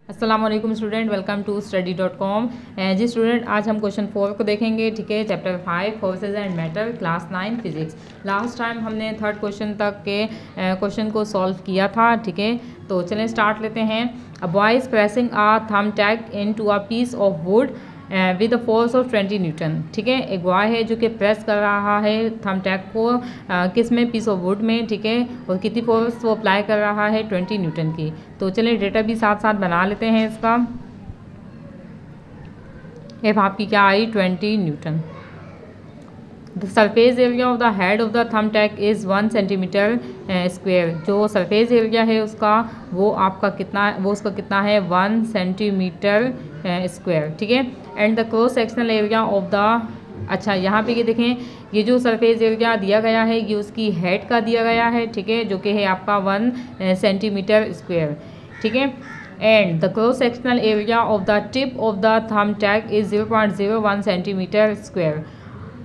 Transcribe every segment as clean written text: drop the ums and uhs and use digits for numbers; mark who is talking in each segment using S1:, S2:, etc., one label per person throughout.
S1: अस्सलाम वालेकुम student, welcome to study.com। जी स्टूडेंट, आज हम क्वेश्चन 4 को देखेंगे। ठीक है, chapter 5 forces and matter, class 9 physics. Last time हमने थर्ड क्वेश्चन तक के क्वेश्चन को सॉल्व किया था। ठीक है, तो चलें स्टार्ट लेते हैं। A boy is pressing a thumb tack into a piece of wood with the force of 20 newton. ठीक है, एक बॉय है जो कि प्रेस कर रहा है थंब टैग को किस में, पीस ऑफ वुड में। ठीक है, और कितनी फोर्स वो अप्लाई कर रहा है, 20 न्यूटन की। तो चलिए डेटा भी साथ साथ बना लेते हैं इसका। एफ आपकी क्या आई, 20 Newton. The surface area of the head of the thumb tag is 1 centimetre square. जो सरफेस एरिया है उसका वो आपका कितना, वो उसका कितना है, 1 सेंटीमीटर स्क्वेयर। ठीक है, and the cross sectional area of the, अच्छा यहाँ पे ये देखें, ये जो सरफेस एरिया दिया गया है ये उसकी हेड का दिया गया है। ठीक है, जो कि है आपका 1 सेंटीमीटर स्क्वेयर। ठीक है, and the cross sectional area of the tip of the thumb tag is 0.01 centimetre square.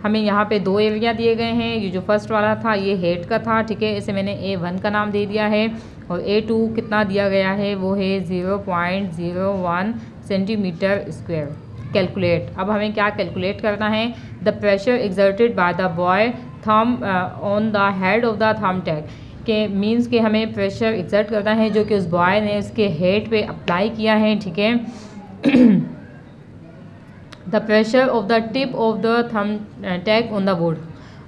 S1: हमें यहाँ पे दो एरिया दिए गए हैं। ये जो फर्स्ट वाला था ये हेड का था। ठीक है, इसे मैंने A1 का नाम दे दिया है, और A2 कितना दिया गया है, वो है 0.01 सेंटीमीटर स्क्वेयर। कैलकुलेट, अब हमें क्या कैलकुलेट करना है। The pressure exerted by the boy thumb on the head of the thumb tag, के मीन्स के हमें प्रेशर एक्सर्ट करना है जो कि उस बॉय ने उसके हेड पे अप्लाई किया है। ठीक है, the pressure of the tip of the thumb tag on the wood.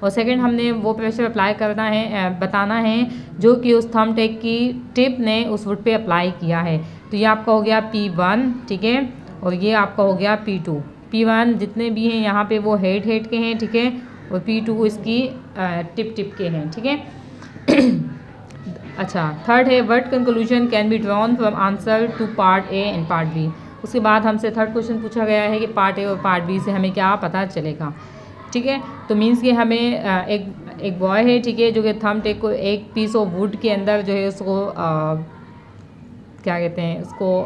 S1: और सेकंड हमने वो प्रेशर अप्लाई करना है, बताना है जो कि उस थंब टैग की टिप ने उस वुड पे अप्लाई किया है। तो ये आपका हो गया P1। ठीक है, और ये आपका हो गया P2। P1 जितने भी हैं यहाँ पे वो हेड के हैं। ठीक है, और P2 इसकी टिप के हैं। ठीक है, अच्छा थर्ड है, what conclusion can be drawn from answer to part A and part B. उसके बाद हमसे थर्ड क्वेश्चन पूछा गया है कि पार्ट ए और पार्ट बी से हमें क्या पता चलेगा। ठीक है, तो मीन्स कि हमें एक बॉय है, ठीक है, जो कि थंब टैग को एक पीस ऑफ वुड के अंदर जो है उसको क्या कहते हैं, उसको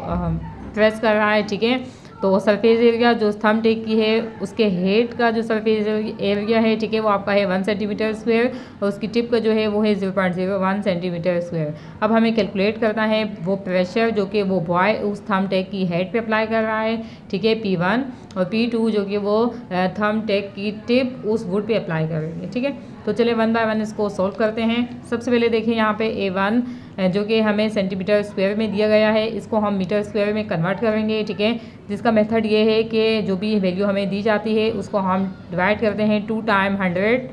S1: प्रेस कर रहा है। ठीक है, तो सरफेस एरिया जो थंब टैग की है उसके हेड का जो सरफेस एरिया है, ठीक है, वो आपका है 1 सेंटीमीटर स्क्वायर, और उसकी टिप का जो है वो है 0.01 सेंटीमीटर स्क्वायर। अब हमें कैलकुलेट करना है वो प्रेशर जो कि वो बॉय उस थंब टैग की हेड पे अप्लाई कर रहा है। ठीक है, P1, और P2 जो कि वो थंब टैग की टिप उस वुड पे अप्लाई करेंगे। ठीक है, तो चलिए 1 बाय 1 इसको सॉल्व करते हैं। सबसे पहले देखिए यहाँ पे A1 जो कि हमें सेंटीमीटर स्क्वायर में दिया गया है, इसको हम मीटर स्क्वायर में कन्वर्ट करेंगे। ठीक है, जिसका मेथड ये है कि जो भी वैल्यू हमें दी जाती है उसको हम डिवाइड करते हैं 2 टाइम 100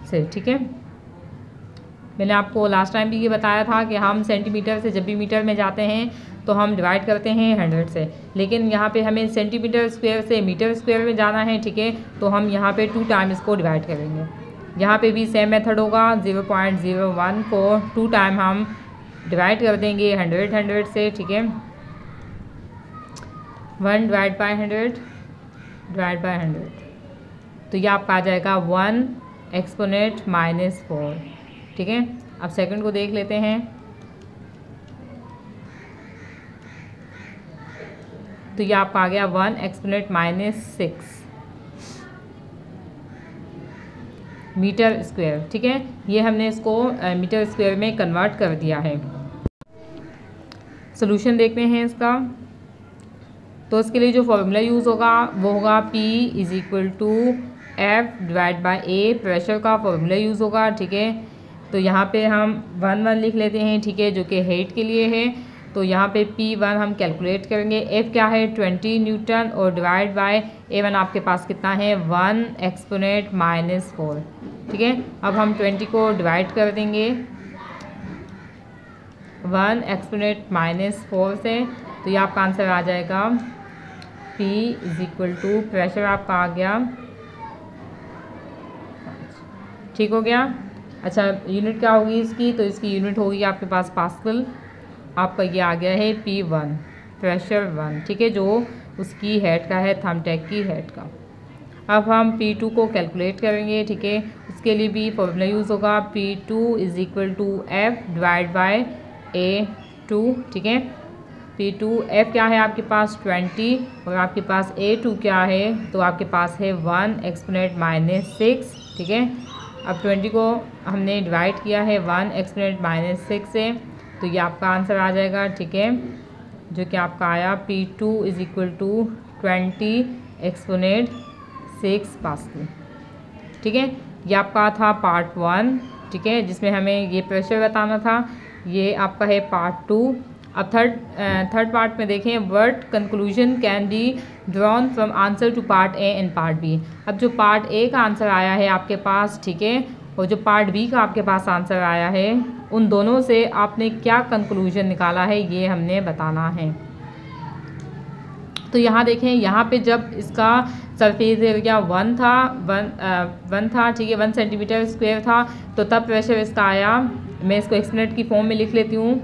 S1: से। ठीक है, मैंने आपको लास्ट टाइम भी ये बताया था कि हम सेंटीमीटर से जब भी मीटर में जाते हैं तो हम डिवाइड करते हैं 100 से, लेकिन यहाँ पे हमें सेंटीमीटर स्क्वायर से मीटर स्क्वायर में जाना है। ठीक है, तो हम यहाँ पे 2 टाइम इसको डिवाइड करेंगे। यहाँ पे भी सेम मेथड होगा, 0.01 को 2 टाइम हम डिवाइड कर देंगे 100 से। ठीक है, 1 डिवाइड बाय 100 डिवाइड बाय 100, तो ये आपका आ जाएगा 1 एक्सपोनेंट -4। ठीक है, अब सेकंड को देख लेते हैं। तो ये आपका आ गया 1 एक्सपोनेंट -6 मीटर स्क्वायर। ठीक है, ये हमने इसको मीटर स्क्वायर में कन्वर्ट कर दिया है। सोल्यूशन देखते हैं इसका। तो इसके लिए जो फॉर्मूला यूज़ होगा वो होगा P = F divide by A, pressure का फॉर्मूला यूज़ होगा। ठीक है, तो यहाँ पे हम 1 लिख लेते हैं। ठीक है, जो कि हेड के लिए है। तो यहाँ पे P1 हम कैलकुलेट करेंगे। F क्या है, 20 न्यूटन, और डिवाइड बाय A1 आपके पास कितना है, 1 एक्सपोनेंट -4। ठीक है, अब हम 20 को डिवाइड कर देंगे 1 एक्सपोनेंट -4 से, तो ये आपका आंसर आ जाएगा P = प्रेशर आपका आ गया। ठीक हो गया। अच्छा, यूनिट क्या होगी इसकी, तो इसकी यूनिट होगी आपके पास पास्कल। आपका ये आ गया है P1, प्रेशर 1। ठीक है, जो उसकी हेड का है, थंब टैग की हेड का। अब हम P2 को कैलकुलेट करेंगे। ठीक है, उसके लिए भी फॉर्मूला यूज़ होगा, P2 = F divide bye A2। ठीक है, P2 F क्या है आपके पास 20, और आपके पास A2 क्या है, तो आपके पास है 1 एक्सपोनेंट -6। ठीक है, अब 20 को हमने डिवाइड किया है 1 एक्सपोनेंट -6 से, तो ये आपका आंसर आ जाएगा। ठीक है, जो कि आपका आया P2 is equal to 20 exponent 6 pascal. ठीक है, ये आपका था पार्ट 1, ठीक है, जिसमें हमें ये प्रेशर बताना था। ये आपका है पार्ट 2। अब थर्ड पार्ट में देखें, what conclusion can be drawn from answer to part A and part B. अब जो पार्ट ए का आंसर आया है आपके पास, ठीक है, और जो पार्ट बी का आपके पास आंसर आया है, उन दोनों से आपने क्या कंक्लूजन निकाला है ये हमने बताना है। तो यहाँ देखें, यहाँ पे जब इसका सरफेस एरिया 1 था, ठीक है, 1 सेंटीमीटर स्क्वायर था, तो तब प्रेशर इसका आया, मैं इसको एक्सपोनेंट की फॉर्म में लिख लेती हूँ,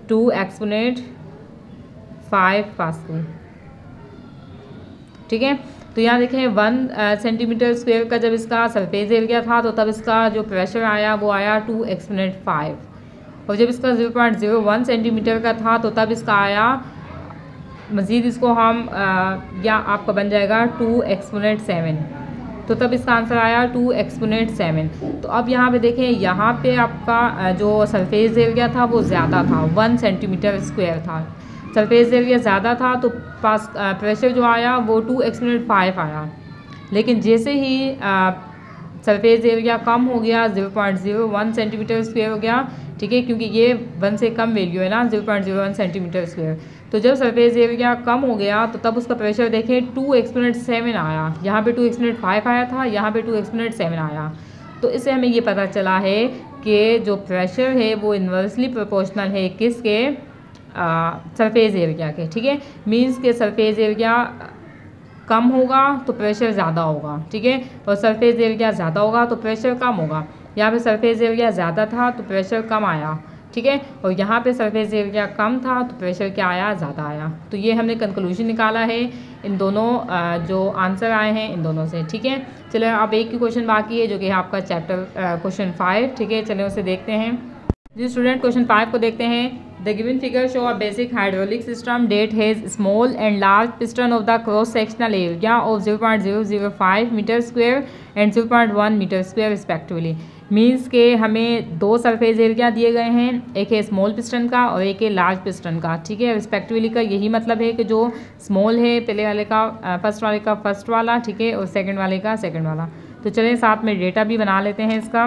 S1: 2 एक्सपोनेंट 5 पास्कल। ठीक है, तो यहाँ देखें 1 सेंटीमीटर स्क्वायर का जब इसका सरफेस एरिया था, तो तब इसका जो प्रेशर आया वो आया 2 एक्सपोनेंट 5, और जब इसका 0.01 सेंटीमीटर का था, तो तब इसका आया मज़ीद, इसको हम या आपका बन जाएगा 2 एक्सपोनेंट 7, तो तब इसका आंसर आया 2 एक्सपोनेंट 7। तो अब यहाँ पे देखें, यहाँ पे आपका जो सरफेस एरिया था वो ज़्यादा था, 1 सेंटीमीटर स्क्वायर था, सरफेस एरिया ज़्यादा था, तो पास प्रेशर जो आया वो 2 एक्सपोनेंट 5 आया। लेकिन जैसे ही सरफेस एरिया कम हो गया, 0.01 सेंटीमीटर स्क्वायर हो गया, ठीक है, क्योंकि ये 1 से कम वैल्यू है ना, 0.01 सेंटीमीटर स्क्वायर, तो जब सरफेस एरिया कम हो गया तो तब उसका प्रेशर देखें 2 एक्सपोनेंट 7 आया। यहाँ पे 2 एक्सपोनेंट 5 आया था, यहाँ पे 2 एक्सपोनेंट 7 आया। तो इससे हमें ये पता चला है कि जो प्रेशर है वो इन्वर्सली प्रोपोर्शनल है किसके, सरफेस एरिया के। ठीक है, मीन्स के सरफेस एरिया कम होगा तो प्रेशर ज़्यादा होगा, ठीक है, और सरफेस एरिया ज़्यादा होगा तो प्रेशर कम होगा। यहाँ पे सरफेस एरिया ज़्यादा था तो प्रेशर कम आया, ठीक है, और यहाँ पे सरफेस एरिया कम था तो प्रेशर क्या आया, ज़्यादा आया। तो ये हमने कंक्लूजन निकाला है इन दोनों जो आंसर आए हैं इन दोनों से। ठीक है, चलिए अब एक ही क्वेश्चन बाकी है जो कि है आपका चैप्टर क्वेश्चन 5। ठीक है, चलिए उसे देखते हैं। जी स्टूडेंट, क्वेश्चन 5 को देखते हैं। The given figure show a basic hydraulic system that has small and large piston of the cross sectional area of 0.005 metre square and 0.1 metre square respectively. Means के हमें दो सरफेस एरिया दिए गए हैं, एक है स्मॉल पिस्टन का और एक है लार्ज पिस्टन का। ठीक है, रिस्पेक्टिवली का यही मतलब है कि जो स्मॉल है पहले वाले का फर्स्ट वाले का फर्स्ट वाला, ठीक है, और सेकंड वाले का सेकंड वाला। तो चलिए साथ में डेटा भी बना लेते हैं इसका।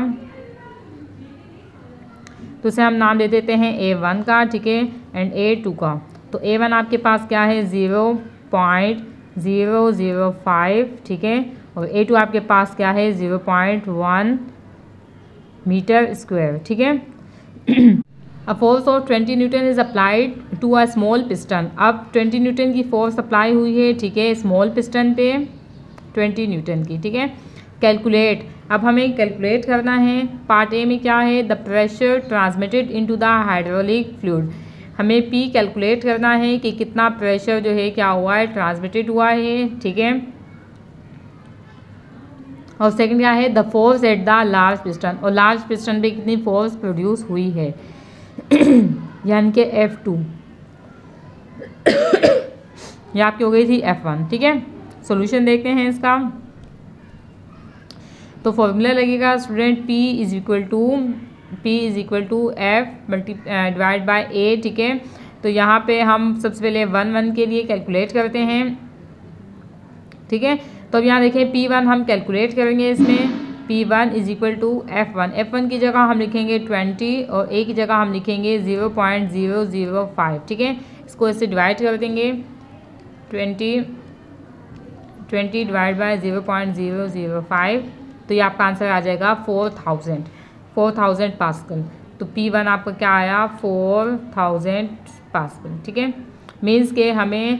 S1: तो उसे हम नाम दे देते हैं A1 का, ठीक है, एंड A2 का। तो A1 आपके पास क्या है 0.005, ठीक है, और A2 आपके पास क्या है 0.1 मीटर स्क्वायर। ठीक है, a force of 20 newton is applied to a small piston. अब 20 न्यूटन की फोर्स अप्लाई हुई है, ठीक है, स्मॉल पिस्टन पे 20 न्यूटन की। ठीक है, कैलकुलेट, अब हमें कैलकुलेट करना है। पार्ट ए में क्या है, the pressure transmitted into the hydraulic fluid. हमें पी कैलकुलेट करना है कि कितना प्रेशर जो है क्या हुआ है, ट्रांसमिटेड हुआ है। ठीक है, और सेकंड क्या है, the force at the large piston, और लार्ज पिस्टन पे कितनी फोर्स प्रोड्यूस हुई है यानी कि F2, ये आपकी हो गई थी F1। ठीक है, सॉल्यूशन देखते हैं इसका। तो फॉर्मूला लगेगा student P is equal to F divide by A। ठीक है, तो यहाँ पे हम सबसे पहले 1 के लिए कैलकुलेट करते हैं। ठीक है, तो अब यहाँ देखें P1 हम कैलकुलेट करेंगे इसमें। P1 is equal to F1 की जगह हम लिखेंगे 20 और A की जगह हम लिखेंगे 0.005। ठीक है, इसको इससे डिवाइड कर देंगे, 20 डिवाइड बाय 0.005, तो ये आपका आंसर आ जाएगा 4000 पास्कल। तो P1 आपका क्या आया 4000 पास्कल। ठीक है, मीन्स के हमें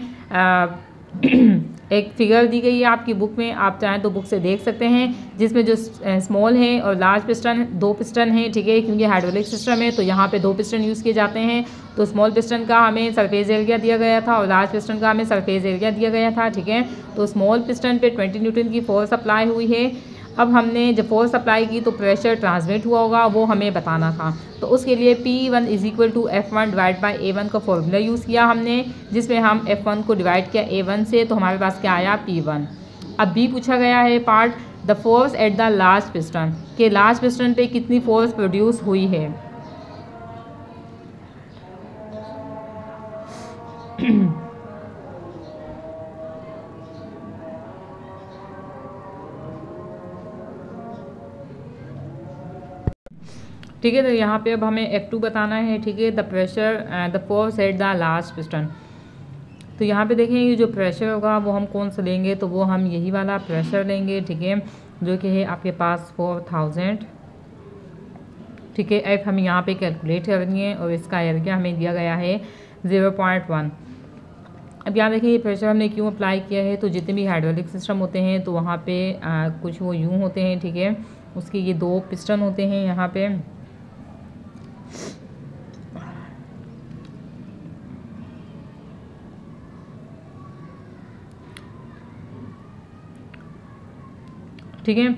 S1: एक फिगर दी गई है आपकी बुक में, आप चाहें तो बुक से देख सकते हैं, जिसमें जो स्मॉल है और लार्ज पिस्टन, दो पिस्टन है। ठीक है, क्योंकि हाइड्रोलिक सिस्टम है तो यहाँ पे दो पिस्टन यूज़ किए जाते हैं। तो स्मॉल पिस्टन का हमें सरफेस एरिया दिया गया था और लार्ज पिस्टन का हमें सरफेस एरिया दिया गया था। ठीक है, तो स्मॉल पिस्टन पे 20 न्यूटन की फोर्स अप्लाई हुई है। अब हमने जब फोर्स अप्लाई की तो प्रेशर ट्रांसमिट हुआ होगा, वो हमें बताना था। तो उसके लिए P1 is equal to F1 divide by A1 का फॉर्मूला यूज़ किया हमने, जिसमें हम F1 को डिवाइड किया A1 से, तो हमारे पास क्या आया P1। अब B पूछा गया है part, the force at the large piston, के लार्ज पिस्टन पे कितनी फोर्स प्रोड्यूस हुई है। ठीक है, तो यहाँ पे अब हमें F2 बताना है। ठीक है, the pressure the force at the last piston. तो यहाँ पे देखें ये जो प्रेशर होगा वो हम कौन सा लेंगे, तो वो हम यही वाला प्रेशर लेंगे। ठीक है, जो कि है आपके पास 4000। ठीक है, एफ हमें यहाँ पे कैलकुलेट करनी है और इसका एरिया हमें दिया गया है 0.1। अब यहाँ देखिए ये प्रेशर हमने क्यों अप्लाई किया है, तो जितने भी हाइड्रोलिक सिस्टम होते हैं तो वहाँ पे कुछ वो यूँ होते हैं। ठीक है, उसके ये 2 पिस्टन होते हैं यहाँ पे। ठीक है,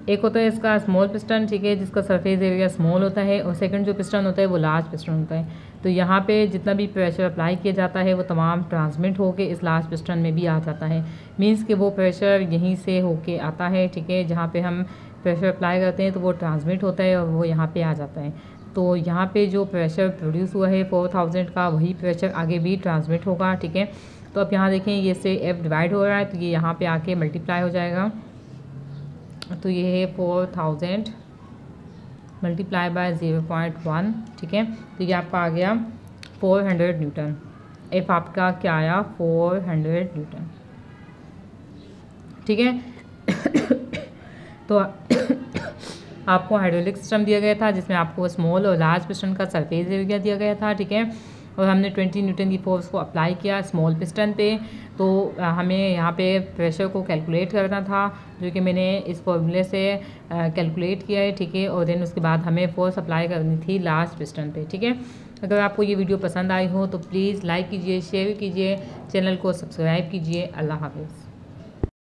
S1: एक होता है इसका स्मॉल पिस्टन। ठीक है, जिसका सरफेस एरिया स्मॉल होता है, और सेकंड जो पिस्टन होता है वो लार्ज पिस्टन होता है। तो यहाँ पे जितना भी प्रेशर अप्लाई किया जाता है वो तमाम ट्रांसमिट होके इस लार्ज पिस्टन में भी आ जाता है। मींस कि वो प्रेशर यहीं से होके आता है। ठीक है, जहाँ पे हम प्रेशर अप्लाई करते हैं तो वो ट्रांसमिट होता है और वो यहाँ पे आ जाता है। तो यहाँ पे जो प्रेशर प्रोड्यूस हुआ है 4000 का, वही प्रेशर आगे भी ट्रांसमिट होगा। ठीक है, तो अब यहाँ देखें ये से एफ डिवाइड हो रहा है, तो ये यहाँ पे आके मल्टीप्लाई हो जाएगा। तो ये है 4000 मल्टीप्लाई बाय 0.1। ठीक है, तो ये आपका आ गया 400 न्यूटन। एफ आपका क्या आया, 400 न्यूटन। ठीक है, तो आपको हाइड्रोलिक सिस्टम दिया गया था जिसमें आपको स्मॉल और लार्ज पिस्टन का सरफेस एरिया दिया गया था। ठीक है, और हमने 20 न्यूटन की फोर्स को अप्लाई किया स्मॉल पिस्टन पे। तो हमें यहाँ पे प्रेशर को कैलकुलेट करना था, जो कि मैंने इस फॉर्मूले से कैलकुलेट किया है। ठीक है, और देन उसके बाद हमें फोर्स अप्लाई करनी थी लास्ट पिस्टन पे। ठीक है, अगर आपको ये वीडियो पसंद आई हो तो प्लीज़ लाइक कीजिए, शेयर कीजिए, चैनल को सब्सक्राइब कीजिए। अल्लाह हाफिज़।